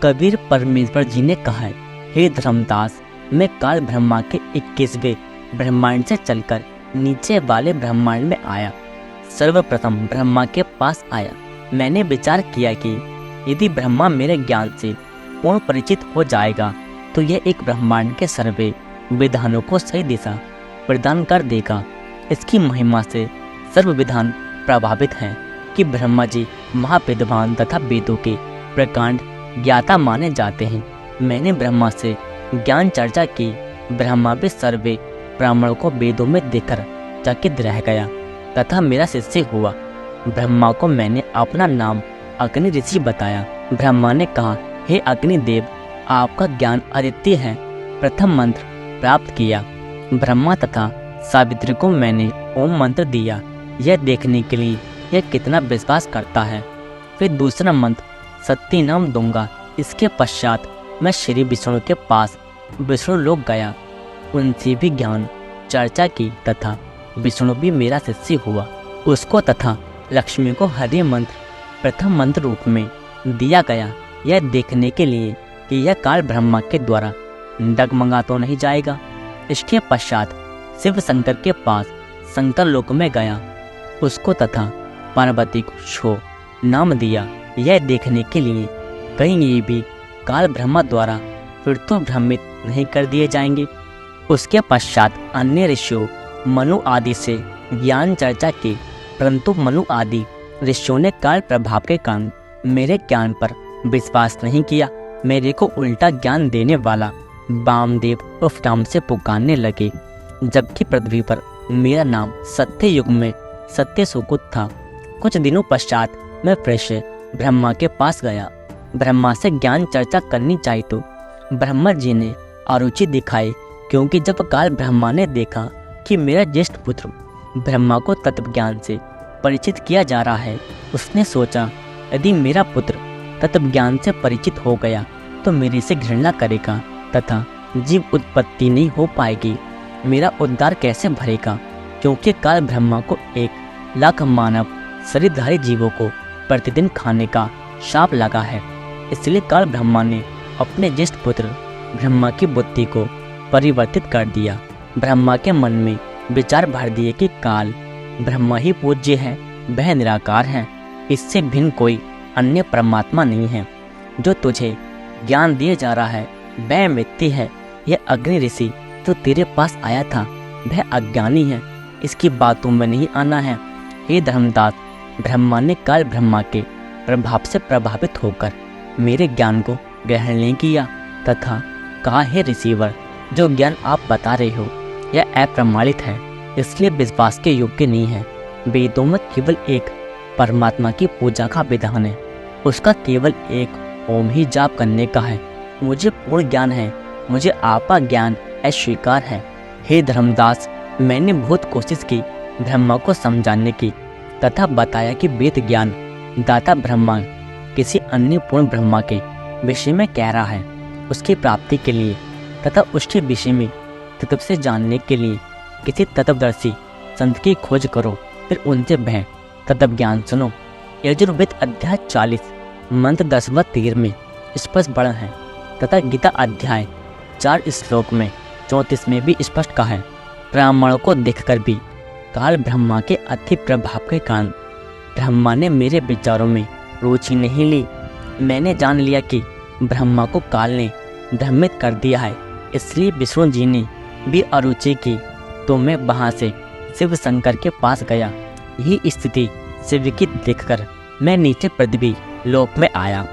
कबीर परमेश्वर जी ने कहा है, हे धर्मदास, मैं काल ब्रह्मा के 21वें ब्रह्मांड से चलकर नीचे वाले ब्रह्मांड में आया। सर्वप्रथम ब्रह्मा के पास आया। मैंने विचार किया कि यदि ब्रह्मा मेरे ज्ञान से पूर्ण परिचित हो जाएगा तो यह एक ब्रह्मांड के सर्वे विधानों को सही दिशा प्रदान कर देगा। इसकी महिमा से सर्व विधान प्रभावित हैं कि ब्रह्मा जी महाविद्वान तथा वेदों के प्रकांड ज्ञाता माने जाते हैं। मैंने ब्रह्मा से ज्ञान चर्चा की। ब्रह्मा भी सर्वे ब्राह्मणों को वेदों में देखकर चकित रह गया तथा मेरा शिष्य हुआ। ब्रह्मा को मैंने अपना नाम अग्नि ऋषि बताया। ब्रह्मा ने कहा, हे अग्निदेव, आपका ज्ञान अद्वितीय है। प्रथम मंत्र प्राप्त किया। ब्रह्मा तथा सावित्री को मैंने ओम मंत्र दिया, यह देखने के लिए यह कितना विश्वास करता है। फिर दूसरा मंत्र सत्य नाम दूंगा। इसके पश्चात मैं श्री विष्णु के पास विष्णु लोक गया। उनसे भी ज्ञान चर्चा की तथा विष्णु भी मेरा शिष्य हुआ। उसको तथा लक्ष्मी को हरि मंत्र प्रथम मंत्र रूप में दिया गया, यह देखने के लिए कि यह काल ब्रह्मा के द्वारा डगमगा तो नहीं जाएगा। इसके पश्चात शिव शंकर के पास शंकर लोक में गया। उसको तथा पार्वती को छो नाम दिया, यह देखने के लिए कहीं ये भी काल ब्रह्मा द्वारा फिर तो भ्रमित नहीं कर दिए जाएंगे। उसके पश्चात अन्य ऋषियों मनु आदि से ज्ञान चर्चा की, परंतु मनु आदि ऋषियों ने काल प्रभाव के कारण मेरे ज्ञान पर विश्वास नहीं किया। मेरे को उल्टा ज्ञान देने वाला वामदेव उफ नाम से पुकारने लगे, जबकि पृथ्वी पर मेरा नाम सत्य युग में सत्य सुकुत था। कुछ दिनों पश्चात मैं फिर से ब्रह्मा के पास गया। ब्रह्मा से ज्ञान चर्चा करनी चाहिए तो ब्रह्मा जी ने अरुचि दिखाई, क्योंकि जब काल ब्रह्मा ने देखा कि मेरा ज्येष्ठ पुत्र ब्रह्मा को तत्व ज्ञान से परिचित किया जा रहा है, उसने सोचा यदि मेरा पुत्र तत्व ज्ञान से परिचित हो गया तो मेरे से घृणा करेगा तथा जीव उत्पत्ति नहीं हो पाएगी। मेरा उद्धार कैसे भरेगा, क्योंकि काल ब्रह्मा को 1,00,000 मानव शरीरधारी जीवों को प्रतिदिन खाने का शाप लगा है। इसलिए काल ब्रह्मा ने अपने ज्येष्ठ पुत्र ब्रह्मा की बुद्धि को परिवर्तित कर दिया। ब्रह्मा के मन में विचार भर दिए कि काल ब्रह्मा ही पूज्य है, वह निराकार है, इससे भिन्न कोई अन्य परमात्मा नहीं है। जो तुझे ज्ञान दिया जा रहा है वह मिथ्या है। यह अग्नि ऋषि तो तेरे पास आया था, वह अज्ञानी है, इसकी बातों में नहीं आना है। हे धर्मदास, ब्रह्मा ने काल ब्रह्मा के प्रभाव से प्रभावित होकर मेरे ज्ञान को ग्रहण नहीं किया तथा कहा, हे ऋषिवर, जो ज्ञान आप बता रहे हो यह अप्रमाणित है, इसलिए विश्वास के योग्य नहीं है। वेदों में केवल एक परमात्मा की पूजा का विधान है, उसका केवल एक ओम ही जाप करने का है। मुझे पूर्ण ज्ञान है, मुझे आपका ज्ञान अस्वीकार है। हे धर्मदास, मैंने बहुत कोशिश की ब्रह्मा को समझाने की तथा बताया कि वेद ज्ञान दाता ब्रह्मा किसी अन्य पूर्ण ब्रह्मा के विषय में कह रहा है। उसकी प्राप्ति के लिए तथा उसके विषय में तत्व से जानने के लिए किसी तत्वदर्शी संत की खोज करो, फिर उनसे वह तत्व ज्ञान सुनो। यजुर्वेद अध्याय 40 मंत्र 10 व 13 में स्पष्ट वर्णन है तथा गीता अध्याय 4 श्लोक में 34 में भी स्पष्ट कहा है। ब्राह्मणों को देखकर भी काल ब्रह्मा के अति प्रभाव के कारण ब्रह्मा ने मेरे विचारों में रुचि नहीं ली। मैंने जान लिया कि ब्रह्मा को काल ने भ्रमित कर दिया है, इसलिए विष्णु जी ने भी अरुचि की, तो मैं वहाँ से शिव शंकर के पास गया। यही स्थिति शिव की देखकर मैं नीचे पृथ्वी लोक में आया।